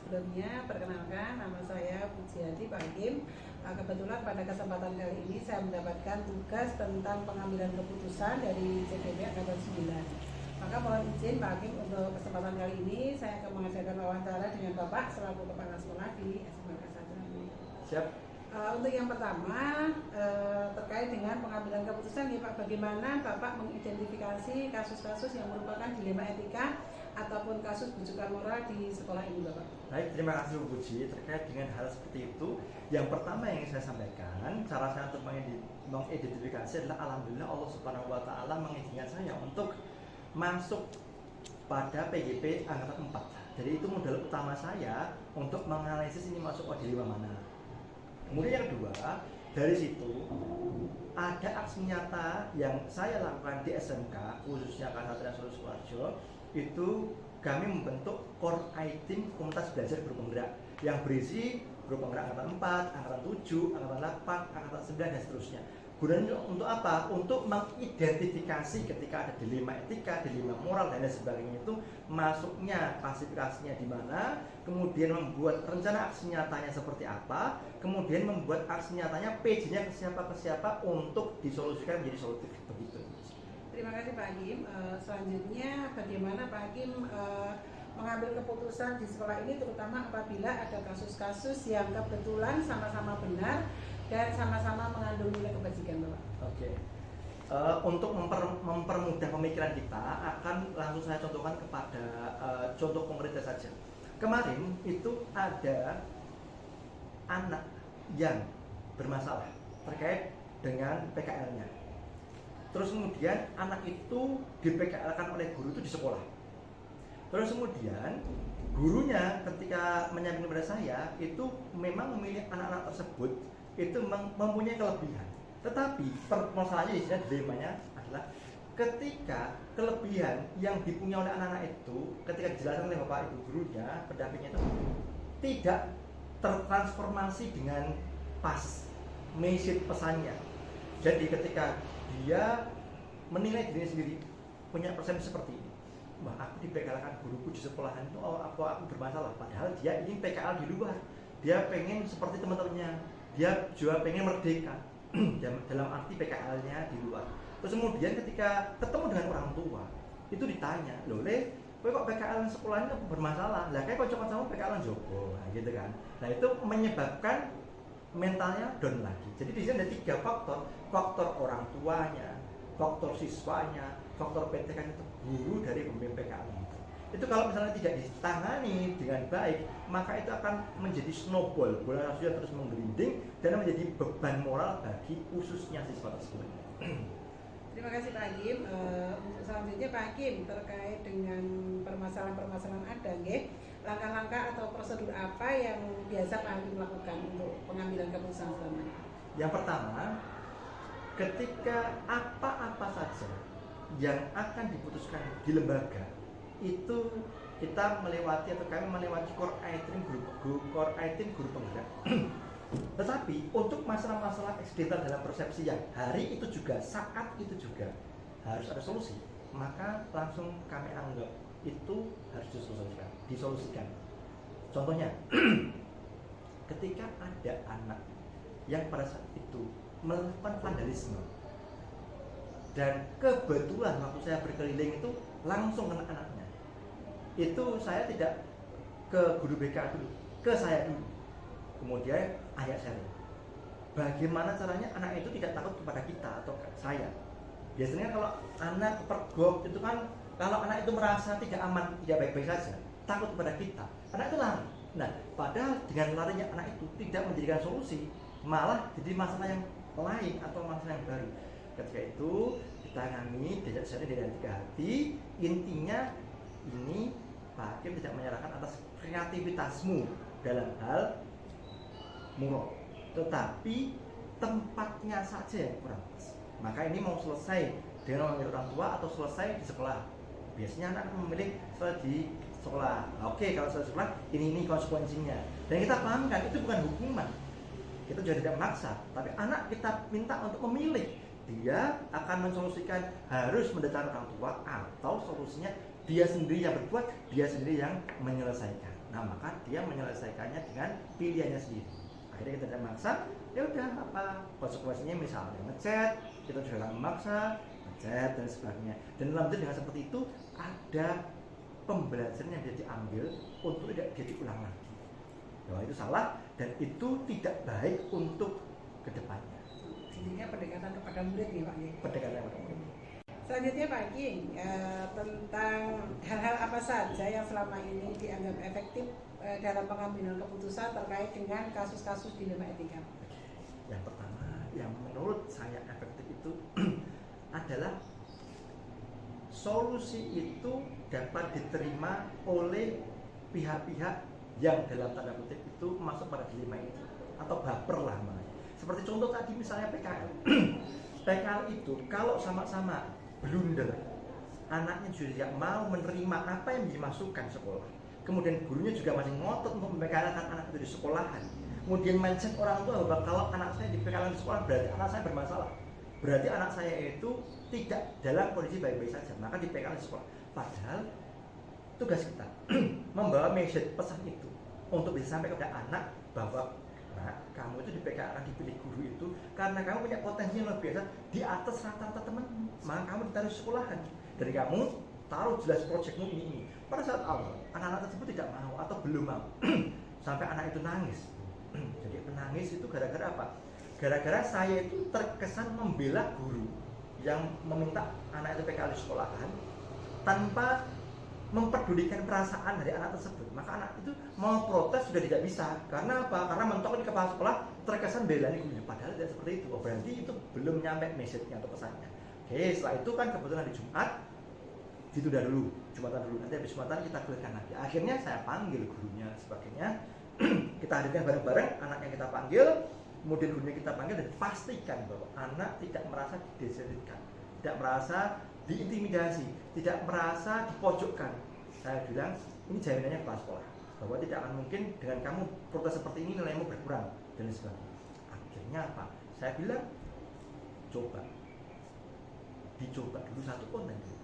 Sebelumnya, perkenalkan, nama saya Pujiati Pak Hakim. Kebetulan pada kesempatan kali ini saya mendapatkan tugas tentang pengambilan keputusan dari CPB Angkatan 9. Maka mohon izin Pak Hakim untuk kesempatan kali ini saya akan mengadakan wawancara dengan Bapak selaku Kepala Sekolah di SMA Kasada. Siap. Untuk yang pertama terkait dengan pengambilan keputusan ya Pak, bagaimana Bapak mengidentifikasi kasus-kasus yang merupakan dilema etika ataupun kasus bujukan moral di sekolah ini Bapak? Baik, terima kasih Bu Puji. Terkait dengan hal seperti itu, yang pertama yang ingin saya sampaikan, cara saya untuk mengidentifikasi adalah alhamdulillah Allah Subhanahu wa taala mengizinkan saya untuk masuk pada PGP angkatan 4. Jadi itu modal utama saya untuk menganalisis ini masuk ke dilema mana. Kemudian yang kedua, dari situ ada aksi nyata yang saya lakukan di SMK, khususnya Kasatria Solo Sukoharjo. Itu kami membentuk core item komunitas belajar guru penggerak yang berisi guru penggerak angkatan 4, angkatan 7, angkatan 8, angkatan 9 dan seterusnya. Gunanya untuk apa? Untuk mengidentifikasi ketika ada dilema etika, dilema moral dan lain sebagainya itu masuknya klasifikasinya di mana, kemudian membuat rencana aksi nyatanya seperti apa, kemudian membuat aksi nyatanya PJ-nya ke siapa untuk disolusikan menjadi solutif begitu. Terima kasih Pak Hakim. Selanjutnya bagaimana Pak Hakim mengambil keputusan di sekolah ini terutama apabila ada kasus-kasus yang kebetulan sama-sama benar dan sama-sama mengandung nilai kebajikan Bapak? Oke. Untuk mempermudah pemikiran kita akan langsung saya contohkan kepada contoh konkretnya saja. Kemarin itu ada anak yang bermasalah terkait dengan PKL-nya. Terus kemudian anak itu di PKL-kan oleh guru itu di sekolah. Terus kemudian gurunya ketika menyampaikan kepada saya itu memang memilih anak-anak tersebut itu mempunyai kelebihan. Tetapi permasalahannya di sini dilemanya adalah ketika kelebihan yang dipunyai oleh anak-anak itu ketika dijelaskan oleh bapak ibu gurunya, pendampingnya itu tidak tertransformasi dengan pas message pesannya. Jadi ketika dia menilai dirinya sendiri punya persepsi seperti ini, wah aku di PKL-kan guruku di sekolahan itu aku bermasalah, padahal dia ingin PKL di luar, dia pengen seperti teman-temannya, dia juga pengen merdeka dalam arti PKL-nya di luar. Terus kemudian ketika ketemu dengan orang tua itu ditanya, loh Le, kowe kok PKL sekolahnya bermasalah, lah kayak kocok sama PKL Joko, nah, gitu kan. Nah itu menyebabkan mentalnya down lagi. Jadi di sini ada 3 faktor, faktor orang tuanya, faktor siswanya, faktor PTK itu guru dari pembimbing PKL itu kalau misalnya tidak ditangani dengan baik, maka itu akan menjadi snowball, bola rasio terus menggelinding dan menjadi beban moral bagi khususnya siswa tersebut. Terima kasih Pak Hakim. Untuk selanjutnya Pak Hakim terkait dengan permasalahan-permasalahan ada, langkah-langkah atau prosedur apa yang biasa Pak Hakim lakukan untuk pengambilan keputusan selama ini? Yang pertama, ketika apa-apa saja yang akan diputuskan di lembaga itu kita melewati atau kami melewati core item guru penggerak. Tetapi untuk masalah-masalah eksidental dalam persepsi yang hari itu juga, saat itu juga harus ada solusi, maka langsung kami anggap itu harus disolusikan. Contohnya, ketika ada anak yang pada saat itu melakukan vandalisme dan kebetulan waktu saya berkeliling itu langsung kena anaknya, itu saya tidak ke guru BK dulu, ke saya dulu, kemudian ayah saya. Bagaimana caranya anak itu tidak takut kepada kita atau saya? Biasanya kalau anak pergok itu kan, kalau anak itu merasa tidak aman, tidak baik-baik saja, takut kepada kita, anak itu lari. Nah, padahal dengan larinya anak itu tidak menjadikan solusi, malah jadi masalah yang lain atau masalah yang baru. Ketika itu ditangani, diajak sharing dengan 3 hati. Intinya ini Pak Hakim tidak menyalahkan atas kreativitasmu dalam hal moral, tetapi tempatnya saja yang kurang pas. Maka ini mau selesai dengan memanggil orang tua atau selesai di sekolah. Biasanya anak memilih selesai di sekolah. Oke, kalau selesai sekolah ini konsekuensinya. Dan kita pahamkan itu bukan hukuman. Kita juga tidak memaksa, tapi anak kita minta untuk memilih. Dia akan mensolusikan harus mendatangi orang tua atau solusinya dia sendiri yang berbuat, dia sendiri yang menyelesaikan. Nah, maka dia menyelesaikannya dengan pilihannya sendiri. Akhirnya kita tidak memaksa, ya udah apa konsekuensinya, misalnya ngechat, kita juga nggak memaksa, ngechat dan sebagainya. Dan dalam dengan seperti itu ada pembelajaran yang dia diambil untuk tidak dia diulang lagi. Bahwa itu salah dan itu tidak baik untuk kedepannya. Intinya pendekatan kepada murid nih Pak Ging. Pendekatan kepada murid. Selanjutnya Pak Ging, tentang hal-hal apa saja yang selama ini dianggap efektif dalam pengambilan keputusan terkait dengan kasus-kasus dilema etika. Yang pertama, yang menurut saya efektif itu adalah solusi itu dapat diterima oleh pihak-pihak yang dalam tanda kutip itu masuk pada dilema itu atau baper lah namanya. Seperti contoh tadi misalnya PKL. PKL itu kalau sama-sama blunder, anaknya juga tidak mau menerima apa yang dimasukkan sekolah. Kemudian gurunya juga masih ngotot untuk memPKL-kan anak itu di sekolahan. Kemudian mindset orang tua bahwa kalau anak saya di PKL di sekolah berarti anak saya bermasalah. Berarti anak saya itu tidak dalam kondisi baik-baik saja, maka di PKL di sekolah. Padahal tugas kita membawa message pesan itu untuk bisa sampai kepada anak bahwa nah, kamu itu di PKL dipilih guru itu karena kamu punya potensi yang luar biasa di atas rata-rata teman, maka kamu ditaruh sekolahan dan kamu taruh jelas proyekmu ini. Pada saat awal anak-anak tersebut tidak mau atau belum mau sampai anak itu nangis. Jadi menangis itu gara-gara apa? Gara-gara saya itu terkesan membela guru yang meminta anak itu PKL di sekolahan tanpa memperdulikan perasaan dari anak tersebut. Maka anak itu mau protes sudah tidak bisa. Karena apa? Karena mentok di kepala sekolah terkesan belani gurunya. Padahal tidak seperti itu. Oh, berarti itu belum nyampe message-nya atau pesannya. Oke, setelah itu kan kebetulan di Jumat ditunda dulu, Jumatan dulu. Nanti habis Jumatan kita clearkan lagi. Akhirnya saya panggil gurunya sebagainya. Kita hadirkan bareng-bareng anak yang kita panggil, kemudian gurunya kita panggil dan pastikan bahwa anak tidak merasa didiskreditkan, tidak merasa diintimidasi, tidak merasa dipojokkan. Saya bilang ini jaminannya kepala sekolah bahwa tidak akan mungkin dengan kamu protes seperti ini nilaimu berkurang dan sebagainya. Akhirnya apa? Saya bilang dicoba dulu satu konten dulu.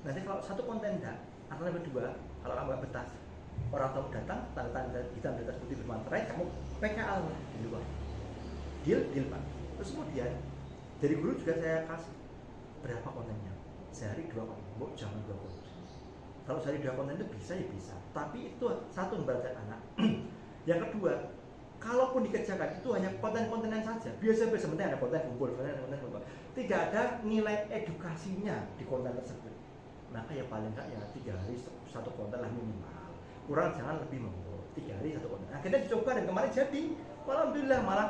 Nanti kalau satu konten enggak, atau yang kedua, kalau kamu nggak betah, orang tamu datang, tanda-tanda hitam di atas putih bermanterai, kamu PKL di luar. Deal Pak. Terus kemudian dari guru juga saya kasih berapa kontennya. Sehari 2 konten, jangan 2 konten. Kalau sehari 2 konten itu bisa ya bisa, tapi itu satu memberatkan anak. Yang kedua, kalaupun dikerjakan itu hanya konten-kontenan saja. Biasa-biasa penting ada konten kumpul. Tidak ada nilai edukasinya di konten tersebut. Maka ya paling enggak ya 3 hari 1 konten lah minimal. Kurang jangan lebih monggo. 3 hari 1 konten. Akhirnya dicoba dan kemarin jadi. Alhamdulillah malah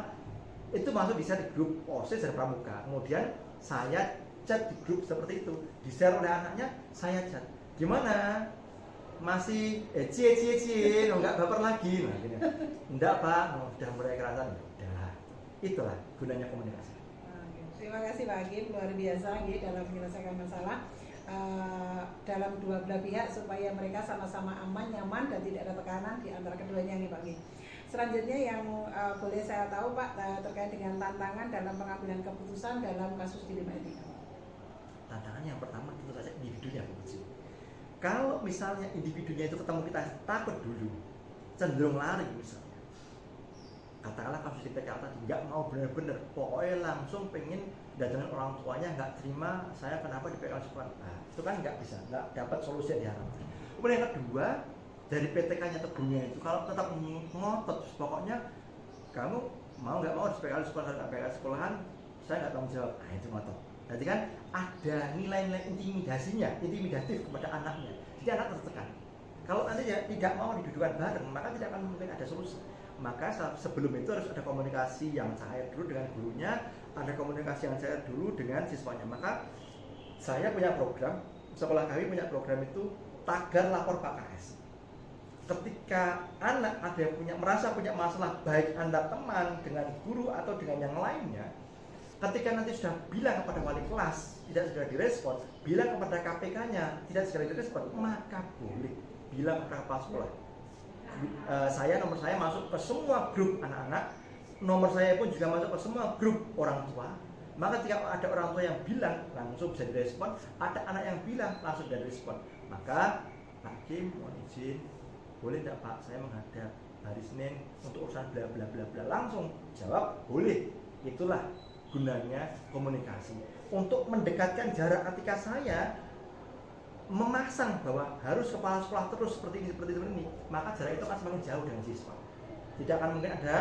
itu masuk bisa di grup OSIS dan Pramuka. Kemudian saya chat di grup seperti itu, di-share oleh anaknya, saya chat. Gimana? Masih cie, enggak baper lagi. Nah, gini. Enggak Pak, udah mulai kerasan. Udah. Itulah gunanya komunikasi. Terima kasih Pak Hakim, luar biasa ya, dalam menyelesaikan masalah dalam dua belah pihak supaya mereka sama-sama aman, nyaman dan tidak ada tekanan di antara keduanya nih Pak Hakim. Selanjutnya yang boleh saya tahu Pak terkait dengan tantangan dalam pengambilan keputusan dalam kasus dilema etika. Tantangan yang pertama tentu saja individunya kecil. Kalau misalnya individunya itu ketemu kita takut dulu, cenderung lari misalnya. Katakanlah kasus di PKL tadi nggak mau benar-benar, pokoknya langsung pengen datangan orang tuanya nggak terima saya kenapa di PKL sekolah. Nah, itu kan nggak bisa, nggak dapat solusi yang diharapkan. Kemudian yang kedua dari PTK-nya atau gurunya itu kalau tetap ngotot, pokoknya kamu mau nggak mau di PKL sekolah atau PKL sekolahan, saya nggak tanggung jawab. Nah itu ngotot. Berarti kan ada nilai-nilai intimidatif kepada anaknya. Jadi anak tertekan. Kalau nanti ya tidak mau didudukan bareng, maka tidak akan mungkin ada solusi. Maka sebelum itu harus ada komunikasi yang cair dulu dengan gurunya, ada komunikasi yang cair dulu dengan siswanya. Maka saya punya program, sekolah kami punya program itu tagar lapor Pak KS. Ketika anak ada yang merasa punya masalah baik antar teman dengan guru atau dengan yang lainnya, ketika nanti sudah bilang kepada wali kelas tidak segera direspon, bilang kepada KPK-nya tidak segera direspon, maka boleh bilang kepada kepala sekolah. Nomor saya masuk ke semua grup anak-anak, nomor saya pun juga masuk ke semua grup orang tua. Maka ketika ada orang tua yang bilang langsung bisa direspon, ada anak yang bilang langsung bisa direspon. Maka Hakim mohon izin boleh tidak Pak saya menghadap hari Senin untuk urusan bla bla bla bla, langsung jawab boleh. Itulah gunanya komunikasi, untuk mendekatkan jarak. Ketika saya memasang bahwa harus kepala sekolah terus seperti ini, maka jarak itu akan semakin jauh dengan siswa, tidak akan mungkin ada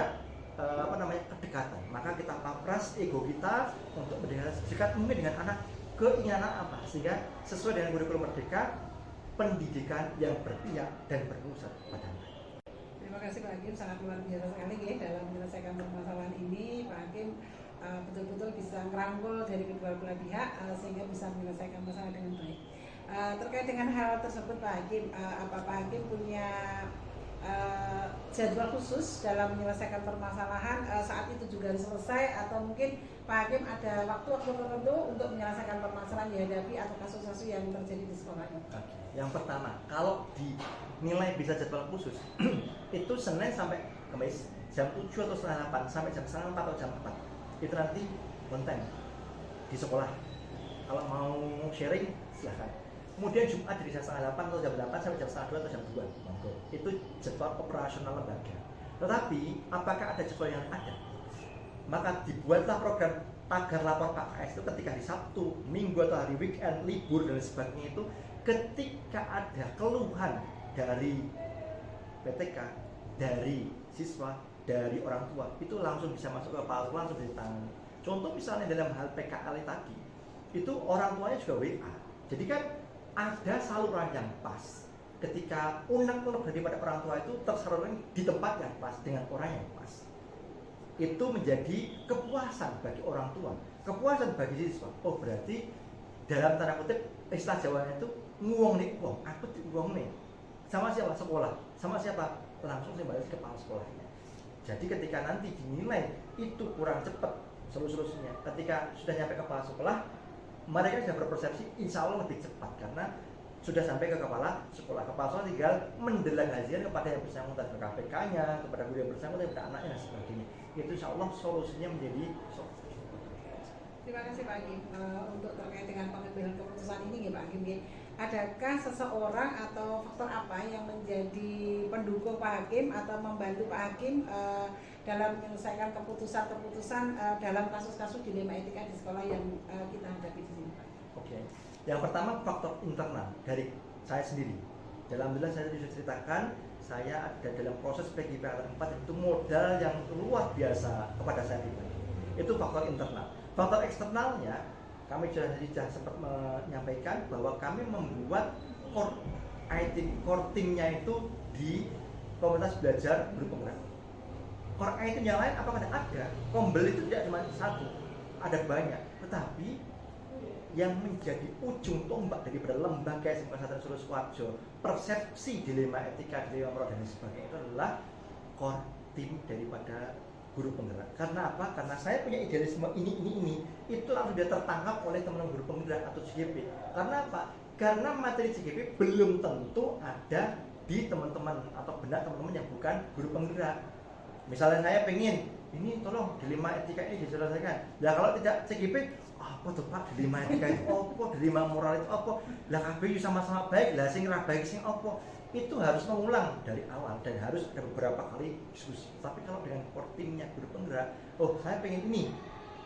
kedekatan. Maka kita papras ego kita untuk mendekat mungkin dengan anak, keinginan apa, sehingga sesuai dengan kurikulum Merdeka, pendidikan yang berpihak dan berpusat pada anak. Terima kasih Pak Hakim, sangat luar biasa sekali ya dalam menyelesaikan permasalahan ini. Pak Hakim betul-betul bisa merangkul dari kedua belah pihak sehingga bisa menyelesaikan masalah dengan baik. Terkait dengan hal tersebut Pak Hakim, apa Pak Hakim punya jadwal khusus dalam menyelesaikan permasalahan saat itu juga harus selesai, atau mungkin Pak Hakim ada waktu-waktu tertentu untuk menyelesaikan permasalahan dihadapi atau kasus-kasus yang terjadi di sekolah ini? Oke. Yang pertama, kalau dinilai bisa jadwal khusus itu Senin sampai Kamis jam 7 atau setengah 8 sampai jam setengah 4 atau jam 4, itu nanti konten di sekolah. Kalau mau sharing silahkan. Kemudian Jumat dari jam setengah 8 atau jam 8 sampai jam setengah 2 atau jam 2, monggo. Itu jadwal operasional lembaga. Tetapi apakah ada jadwal yang ada? Maka dibuatlah program tagar lapor PKS itu ketika hari Sabtu, Minggu atau hari weekend, libur dan sebagainya, itu ketika ada keluhan dari PTK, dari siswa, dari orang tua, itu langsung bisa masuk ke kepala sekolah, langsung ditangani. Contoh misalnya dalam hal PKL tadi, itu orang tuanya juga WA. Jadi kan ada saluran yang pas. Ketika unek-unek daripada orang tua itu tersalurkan di tempat yang pas dengan orang yang pas. Itu menjadi kepuasan bagi orang tua, kepuasan bagi siswa. Oh berarti dalam tanda kutip istilah Jawanya itu nguwong nih, wong aku nguwong nih. Sama siapa? Sekolah. Sama siapa? Langsung saya balik ke kepala sekolahnya. Jadi ketika nanti dinilai itu kurang cepat solusinya, ketika sudah nyampe ke kepala sekolah, mereka sudah berpersepsi insya Allah lebih cepat karena sudah sampai ke kepala sekolah. Kepala sekolah tinggal mendelegasikan kepada yang bersangkutan, ke KPK-nya, kepada guru yang bersangkutan, kepada anaknya dan sebagainya. Itu insya Allah solusinya menjadi solusi. Terima kasih Pak Hakim. Untuk terkait dengan pengambilan keputusan ini ya Pak Hakim, adakah seseorang atau faktor apa yang menjadi pendukung Pak Hakim atau membantu Pak Hakim dalam menyelesaikan keputusan-keputusan dalam kasus-kasus dilema etika di sekolah yang kita hadapi di sini Pak? Oke. Yang pertama faktor internal dari saya sendiri. Alhamdulillah saya bisa ceritakan, saya ada dalam proses PGP 4 itu modal yang luar biasa kepada saya pribadi. Itu faktor internal. Faktor eksternalnya, kami sudah sempat menyampaikan bahwa kami membuat core team-nya itu di komunitas belajar guru penggerak. Core IT yang lain apakah ada? Kombel itu tidak cuma satu, ada banyak. Tetapi yang menjadi ujung tombak daripada lembaga SMK Santri Solo Sukoharjo, persepsi dilema etika, dilema moral dan sebagainya, itu adalah core team daripada guru penggerak. Karena apa? Karena saya punya idealisme ini, itu langsung dia tertangkap oleh teman-teman guru penggerak atau CGP. Karena apa? Karena materi CGP belum tentu ada di teman-teman atau benak teman-teman yang bukan guru penggerak. Misalnya saya pengen, ini tolong dilema etika ini diselesaikan. Nah kalau tidak CGP, apa tuh Pak dilema etika itu apa? Dilema moral itu apa? Lah kabeh sama-sama baik, lah sing ra baik sing apa? Itu harus mengulang dari awal dan harus ada beberapa kali diskusi. Tapi kalau dengan core team-nya guru penggerak, oh saya pengen ini,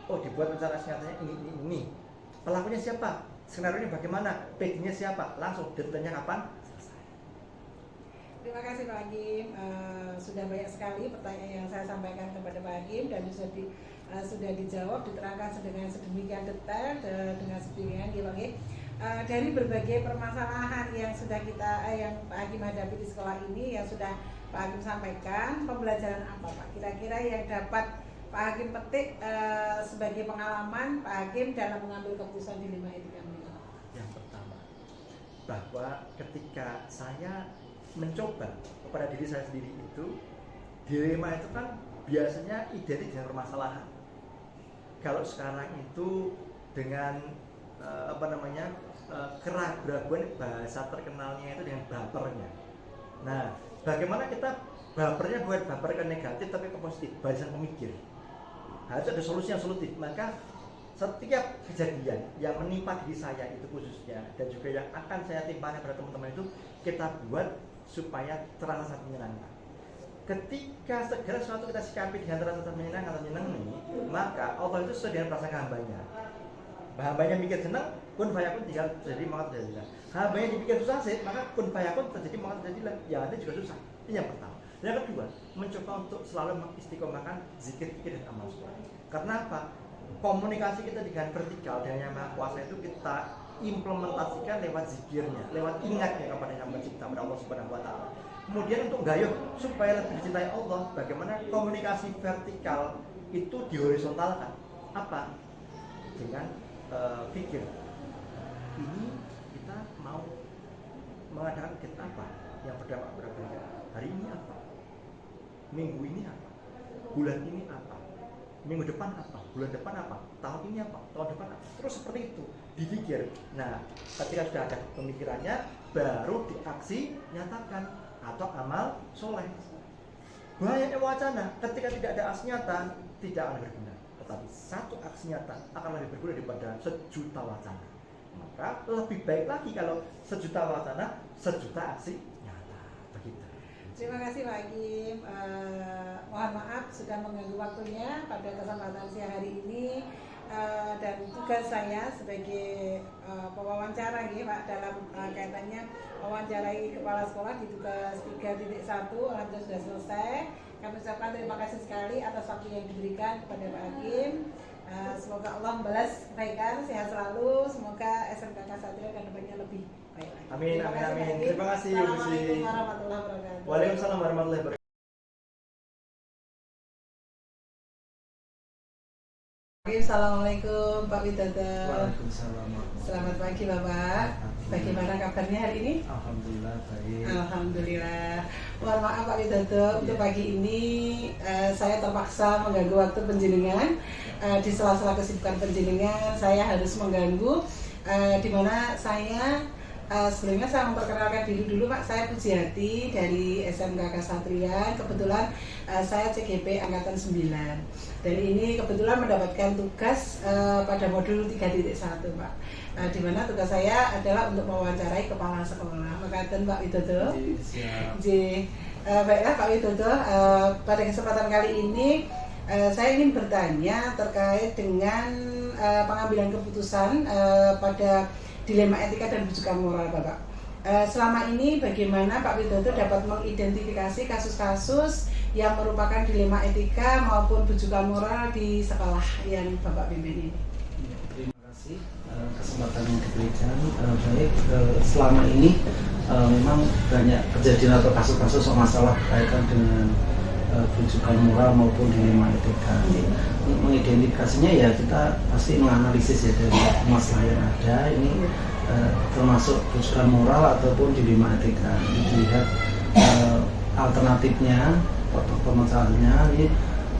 oh dibuat rencana singkatnya ini. Pelakunya siapa? Skenario-nya bagaimana? PD-nya siapa? Langsung detailnya kapan? Selesai. Terima kasih Pak Hakim. Sudah banyak sekali pertanyaan yang saya sampaikan kepada Pak Hakim dan sudah dijawab, diterangkan dengan sedemikian detail, dengan sedemikian dari berbagai permasalahan yang sudah yang Pak Hakim hadapi di sekolah ini, yang sudah Pak Hakim sampaikan, pembelajaran apa Pak? Kira-kira yang dapat Pak Hakim petik sebagai pengalaman Pak Hakim dalam mengambil keputusan dilema etika ini? Yang pertama, bahwa ketika saya mencoba kepada diri saya sendiri itu, dilema itu kan biasanya identik dengan permasalahan. Kalau sekarang itu dengan keraguan, bahasa terkenalnya itu dengan bapernya. Nah, bagaimana kita bapernya bukan baper ke negatif tapi ke positif, barisan pemikir. Harus ada solusi yang solutif. Maka setiap kejadian yang menimpa diri saya itu khususnya dan juga yang akan saya timpakan pada teman-teman itu, kita buat supaya terasa sangat menyenangkan. Ketika segala sesuatu kita sikapi dengan terasa sangat menyenangkan atau menyenangi, maka Allah itu sesuai dengan perasaan hambanya. Hambanya mikir senang, kun fayakun tinggal terjadi maka terjadilah. Hambanya dipikir susah sih, maka kun fayakun terjadi maka terjadilah. Yang ada juga susah. Ini yang pertama. Yang kedua, mencoba untuk selalu mengistiqomahkan zikir, fikir dan amal soleh. Karena apa? Komunikasi kita dengan vertikal dengan Yang Maha Kuasa itu kita implementasikan lewat zikirnya, lewat ingatnya kepada Yang Mencipta, kepada Allah Subhanahu wa taala. Kemudian untuk gayuh supaya lebih dicintai Allah, bagaimana komunikasi vertikal itu dihorizontalkan. Apa? Dengan fikir. Ini kita mau mengadakan kegiatan apa yang berdampak berbeda. Hari ini apa? Minggu ini apa? Bulan ini apa? Minggu depan apa? Bulan depan apa? Tahun ini apa? Tahun depan apa? Terus seperti itu dipikir. Nah, ketika sudah ada pemikirannya, baru diaksi nyatakan atau amal soleh. Banyaknya wacana, ketika tidak ada aksi nyata, tidak akan berguna. Tetapi satu aksi nyata akan lebih berguna daripada sejuta wacana. Maka lebih baik lagi kalau sejuta wacana, sejuta aksi nyata. Begitu. Terima kasih Pak Hakim. Mohon maaf sudah mengganggu waktunya pada kesempatan siang hari ini. Dan tugas saya sebagai pewawancara ya Pak dalam kaitannya mewawancarai kepala sekolah di tugas 3.1 alhamdulillah sudah selesai. Kami ucapkan terima kasih sekali atas waktu yang diberikan kepada Pak Hakim. Semoga Allah membalas kebaikan, sehat selalu. Semoga SMK Ksatria dan depannya lebih baik. Amin, amin, amin. Terima kasih. Assalamualaikum warahmatullahi wabarakatuh. Waalaikumsalam warahmatullahi wabarakatuh. Assalamualaikum Pak Widodo. Waalaikumsalam. Selamat pagi Bapak. Bagaimana kabarnya hari ini? Alhamdulillah baik. Alhamdulillah. Mohon maaf Pak Widodo, untuk pagi ini saya terpaksa mengganggu waktu penjenengan. Di sela-sela kesibukan penjenengan, saya harus mengganggu. Di mana saya sebelumnya saya memperkenalkan diri dulu Pak. Saya Pujiati dari SMK Ksatria. Kebetulan saya CGP Angkatan 9. Dan ini kebetulan mendapatkan tugas pada modul 3.1 Pak. Di mana tugas saya adalah untuk mewawancarai kepala sekolah. Makaten Pak Widodo. Baiklah Pak Widodo, pada kesempatan kali ini saya ingin bertanya terkait dengan pengambilan keputusan pada dilema etika dan rujukan moral Bapak. Selama ini bagaimana Pak Widodo dapat mengidentifikasi kasus-kasus yang merupakan dilema etika maupun rujukan moral di sekolah yang Bapak pimpin ini? Terima kasih kesempatan yang diberikan. Baik, selama ini memang banyak kejadian atau kasus-kasus masalah berkaitan dengan rujukan moral maupun dilema etika. Mengidentifikasinya ya kita pasti menganalisis ya dari masalah yang ada ini termasuk rujukan moral ataupun dilema etika. Dilihat alternatifnya, permasalahannya ini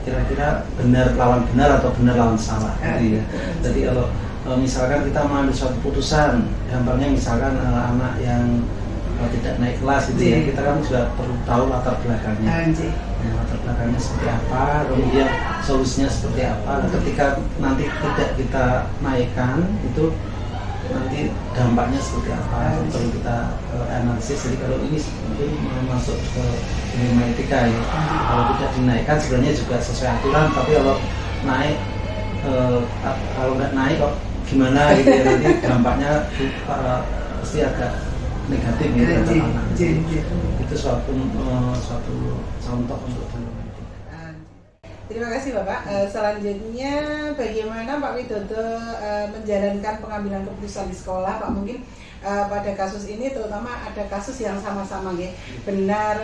kira-kira benar lawan benar atau benar lawan salah gitu ya. Jadi kalau misalkan kita mengambil suatu keputusan, gampangnya misalkan anak yang tidak naik kelas gitu ya, kita kan juga perlu tahu latar belakangnya. Latar belakangnya seperti apa, kemudian solusinya seperti apa. Nah, ketika nanti tidak kita naikkan itu nanti dampaknya seperti apa perlu kita analisis. Jadi kalau ini mungkin masuk ke dilema etika ya, kalau tidak dinaikkan sebenarnya juga sesuai aturan, tapi kalau naik kalau nggak naik kok gimana gitu ya, nanti dampaknya pasti agak negatif ya terhadap anak. Itu suatu contoh untuk dilema etika. Terima kasih Bapak. Selanjutnya bagaimana Pak Widodo menjalankan pengambilan keputusan di sekolah Pak? Mungkin pada kasus ini terutama ada kasus yang sama-sama ya, benar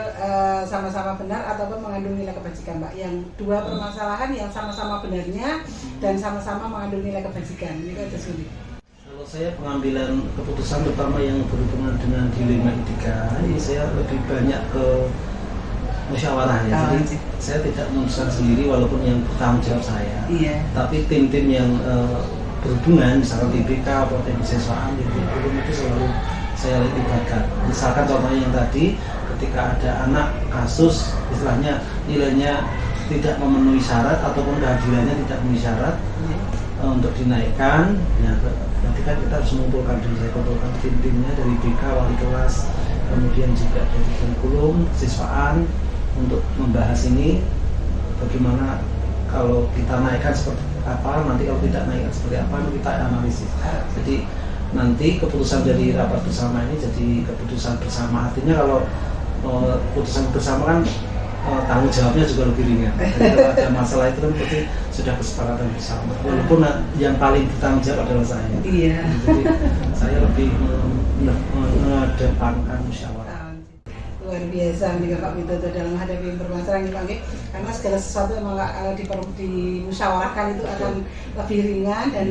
sama-sama benar ataupun mengandung nilai kebajikan Pak. Yang dua permasalahan yang sama-sama benarnya dan sama-sama mengandung nilai kebajikan. Ini ada sulit. Kalau saya pengambilan keputusan terutama yang berhubungan dengan dilema etika, ini saya lebih banyak ke musyawarah ya. Jadi saya tidak memutuskan sendiri walaupun yang bertanggung jawab saya. Tapi tim-tim yang berhubungan misalkan TBK atau tim siswaan itu selalu saya libatkan. Misalkan contohnya yang tadi ketika ada anak kasus istilahnya nilainya tidak memenuhi syarat ataupun keadilannya tidak memenuhi syarat untuk dinaikkan, ya nanti kan kita harus mengumpulkan, saya kumpulkan tim-timnya dari BK, wali kelas, kemudian juga dari kurikulum siswaan untuk membahas ini bagaimana kalau kita naikkan seperti apa, nanti kalau tidak naikkan seperti apa, kita analisis. Jadi nanti keputusan dari rapat bersama ini jadi keputusan bersama, artinya kalau keputusan bersama kan tanggung jawabnya juga lebih ringan. Jadi kalau ada masalah itu kan pasti sudah kesepakatan bersama. Walaupun yang paling bertanggung jawab adalah saya. Iya. Jadi saya lebih mengedepankan musyawarah. Luar biasa nih Pak Widodo dalam menghadapi permasalahan ini Pak Nggih. Karena segala sesuatu yang dimusyawarahkan itu akan lebih ringan dan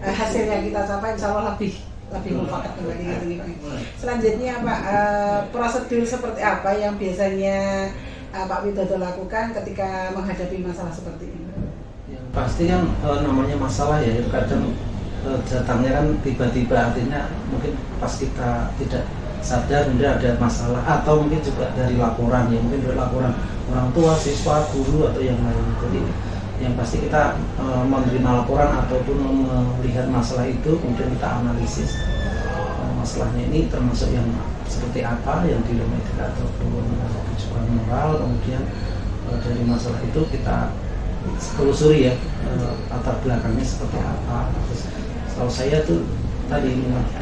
hasil yang kita capai insya Allah lebih mufakat kembali gitu nih Pak. Selanjutnya Pak, prosedur seperti apa yang biasanya Pak Widodo lakukan ketika menghadapi masalah seperti ini? Yang pasti kan namanya masalah ya itu kadang datangnya kan tiba-tiba, artinya mungkin pas kita tidak sadar kemudian ada masalah, atau mungkin juga dari laporan ya, mungkin dari laporan orang tua, siswa, guru atau yang lain. Jadi yang pasti kita menerima laporan ataupun melihat masalah itu kemudian kita analisis masalahnya ini termasuk yang seperti apa, yang dilematik ataupun tujuan moral. Kemudian dari masalah itu kita telusuri ya latar belakangnya seperti apa. Terus kalau saya tuh tadi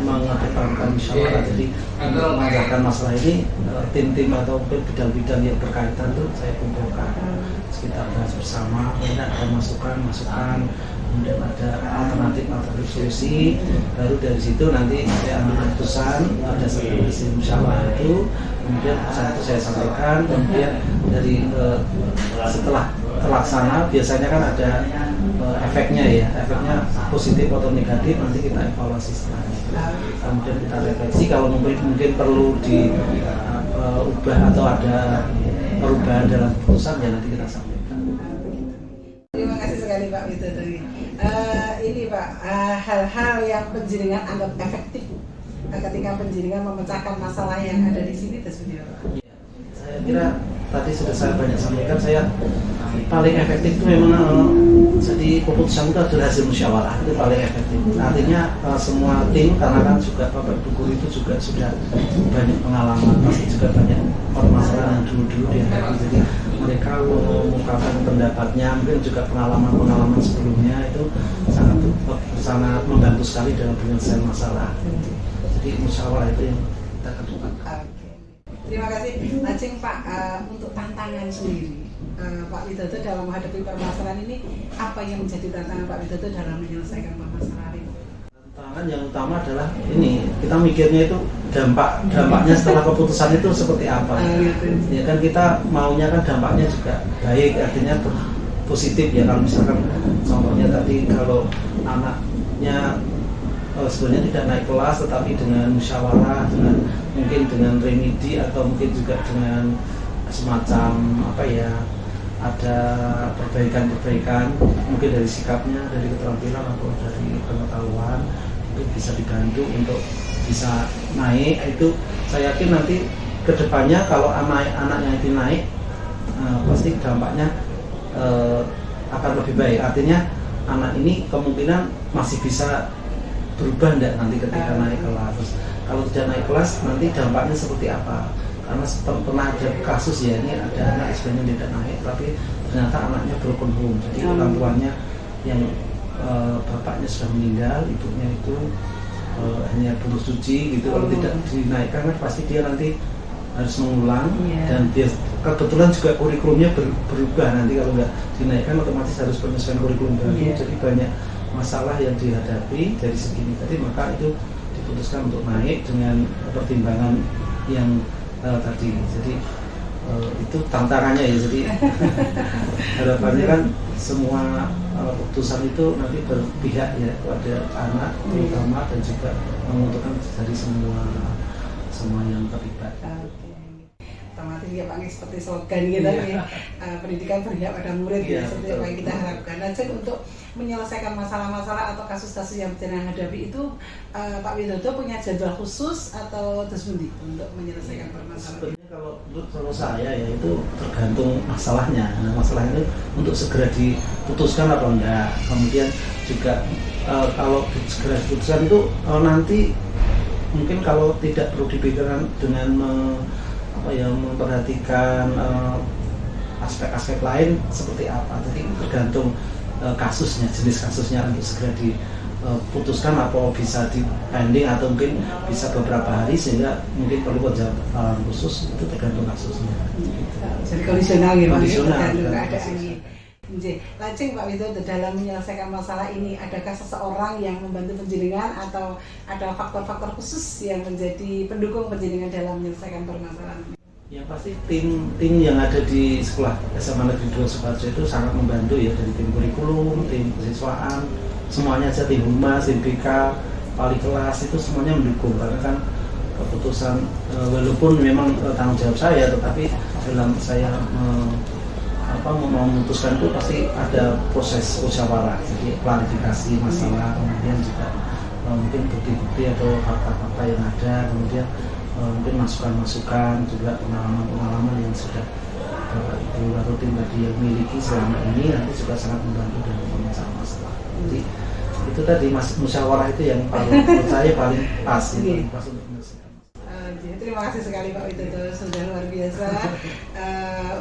mengedepankan musyawarah, jadi untuk mengajarkan masalah ini tim-tim atau bidang-bidang yang berkaitan tuh saya kumpulkan, kita bahas bersama, kemudian ada masukan, kemudian ada alternatif solusi, baru dari situ nanti saya ambil keputusan, ada sesi musyawarah itu, kemudian keputusan itu saya sampaikan, kemudian dari setelah terlaksana biasanya kan ada efeknya ya, efeknya positif atau negatif, nanti kita evaluasi setelahnya. Kemudian kita refleksi kalau mungkin perlu diubah atau ada perubahan dalam keputusan ya nanti kita sampaikan. Terima kasih sekali Pak Widodo. Ini Pak, hal-hal yang penjaringan anggap efektif ketika penjaringan memecahkan masalah yang ada di sini itu seperti apa? Saya kira tadi sudah saya banyak sampaikan, saya paling efektif itu memang jadi keputusan itu adalah hasil musyawarah, itu paling efektif. Artinya semua tim, karena kan juga Bapak Ibu guru itu juga sudah banyak pengalaman, pasti juga banyak permasalahan yang dulu dihadapi, jadi mereka mengungkapkan pendapatnya, mungkin juga pengalaman sebelumnya itu sangat membantu sekali dalam penyelesaian masalah. Jadi musyawarah itu yang kita kedepankan. Terima kasih. Lajeng Pak, untuk tantangan sendiri Pak Widodo dalam menghadapi permasalahan ini, apa yang menjadi tantangan Pak Widodo dalam menyelesaikan permasalahan ini? Tantangan yang utama adalah ini, kita mikirnya itu dampaknya setelah keputusan itu seperti apa. Ya kan kita maunya kan dampaknya juga baik, artinya positif ya. Kalau misalkan contohnya tadi kalau anaknya sebenarnya tidak naik kelas, tetapi dengan musyawarah, mungkin dengan remedi atau mungkin juga dengan semacam ada perbaikan mungkin dari sikapnya, dari keterampilan atau dari pengetahuan, itu bisa dibantu untuk bisa naik. Itu saya yakin nanti kedepannya kalau anaknya itu naik pasti dampaknya akan lebih baik. Artinya anak ini kemungkinan masih bisa berubah enggak nanti ketika naik kelas. Kalau tidak naik kelas nanti dampaknya seperti apa? Karena pernah ada kasus ya, ini ada anak sebenarnya tidak naik tapi ternyata anaknya broken home, jadi orang tuanya yang bapaknya sudah meninggal, ibunya itu hanya butuh suci gitu. Kalau tidak dinaikkan kan pasti dia nanti harus mengulang, dan dia kebetulan juga kurikulumnya berubah, nanti kalau nggak dinaikkan otomatis harus penyesuaian kurikulum baru. Jadi banyak masalah yang dihadapi dari segi tadi, maka itu diputuskan untuk naik dengan pertimbangan yang tadi. Jadi itu tantangannya ya. Jadi harapannya kan semua keputusan itu nanti berpihak ya kepada anak terutama, dan juga menguntungkan dari semua yang terlibat. Otomatis ya Pak, seperti slogan gitu ya, pendidikan berpihak pada murid ya, seperti apa yang kita harapkan. Dan untuk menyelesaikan masalah-masalah atau kasus-kasus yang sedang hadapi itu, Pak Widodo punya jadwal khusus atau terus untuk menyelesaikan permasalahan? Sebenarnya kalau saya ya itu tergantung masalahnya. Nah, masalahnya itu untuk segera diputuskan atau enggak. Kemudian juga kalau segera diputuskan itu nanti mungkin kalau tidak perlu dipikirkan dengan memperhatikan aspek-aspek lain seperti apa. Jadi tergantung kasusnya, jenis kasusnya untuk segera diputuskan atau bisa di pending atau mungkin bisa beberapa hari sehingga mungkin perlu penjadwalan khusus, itu tergantung kasusnya. Jadi kondisional ya Pak, Kondisional, tergantung kan. keadaannya. Lajeng Pak Widodo, dalam menyelesaikan masalah ini adakah seseorang yang membantu penjenengan atau ada faktor-faktor khusus yang menjadi pendukung penjenengan dalam menyelesaikan permasalahan? Yang pasti tim yang ada di sekolah SMA Negeri 2 Sukoharjo itu sangat membantu ya, dari tim kurikulum, tim kesiswaan, semuanya aja, tim humas, tim BK, wali kelas itu semuanya mendukung, karena kan keputusan walaupun memang tanggung jawab saya, tetapi dalam saya memutuskan itu pasti ada proses musyawarah, jadi klarifikasi masalah, kemudian juga mungkin bukti-bukti atau fakta-fakta yang ada, kemudian mungkin masukan-masukan, juga pengalaman-pengalaman yang sudah Ibu Warutin tadi yang miliki selama ini, nanti juga sangat membantu dalam pemecahan masalah. Jadi itu tadi musyawarah itu yang menurut saya paling pas, paling pas untuk menyelesaikan. Terima kasih sekali Pak Widodo, sudah luar biasa.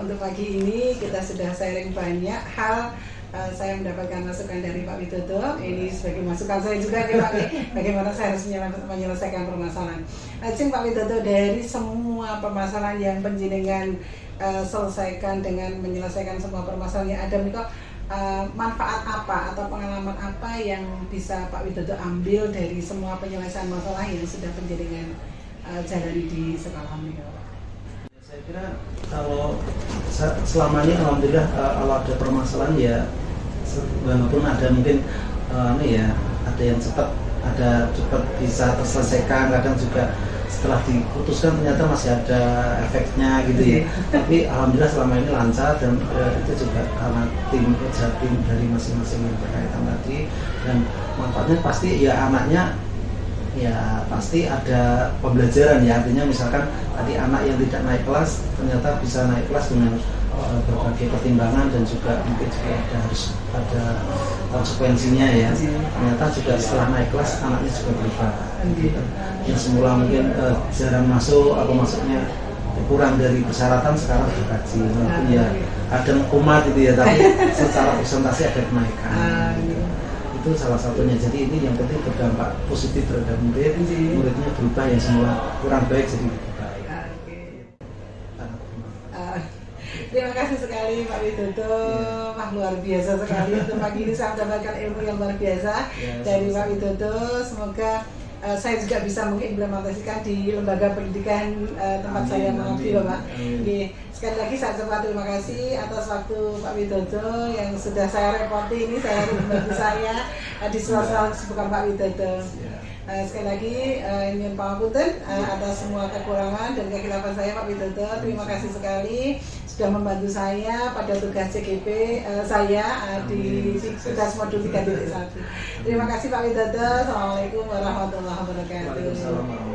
Untuk pagi ini kita sudah sharing banyak hal. Saya mendapatkan masukan dari Pak Widodo. Ini sebagai masukan saya juga ya Pak, bagaimana saya harus menyelesaikan permasalahan. Lajeng Pak Widodo, dari semua permasalahan yang penjenengan selesaikan dengan menyelesaikan semua permasalahan yang ada, Miko, manfaat apa atau pengalaman apa yang bisa Pak Widodo ambil dari semua penyelesaian masalah yang sudah penjenengan jalani di sekolah Miko? Saya kira kalau selama ini alhamdulillah kalau ada permasalahan ya, walaupun ada mungkin ada yang cepat bisa terselesaikan, kadang juga setelah diputuskan ternyata masih ada efeknya gitu ya. Tapi alhamdulillah selama ini lancar, dan itu juga karena kerja tim dari masing-masing yang berkaitan tadi, dan manfaatnya pasti ya anaknya ya pasti ada pembelajaran ya, artinya misalkan tadi anak yang tidak naik kelas ternyata bisa naik kelas dengan berbagai pertimbangan, dan juga mungkin juga harus ada konsekuensinya ya. Ternyata juga setelah naik kelas anaknya juga berubah. Yang semula mungkin jarang masuk atau masuknya kurang dari persyaratan, sekarang dikaji, walaupun ya kadang kumat gitu ya, tapi secara presentasi ada kenaikan. Itu salah satunya. Jadi ini yang penting berdampak positif terhadap muridnya berubah, yang semula kurang baik jadi lebih baik. Terima kasih sekali Pak Widodo, luar biasa sekali. Untuk pagi ini saya mendapatkan ilmu yang luar biasa dari Pak Widodo. Semoga saya juga bisa mengimplementasikan di lembaga pendidikan tempat saya mengabdi, Pak. Sekali lagi saya ucapkan terima kasih atas waktu Pak Widodo yang sudah saya repoti ini, saya harus membantu saya di sela-sela kesibukan Pak Widodo. Sekali lagi nyuwun pangapunten atas semua kekurangan dan kekhilafan saya Pak Widodo. Terima kasih sekali sudah membantu saya pada tugas CGP saya di tugas modul 3.1. Terima kasih Pak Widodo. Assalamualaikum warahmatullahi wabarakatuh.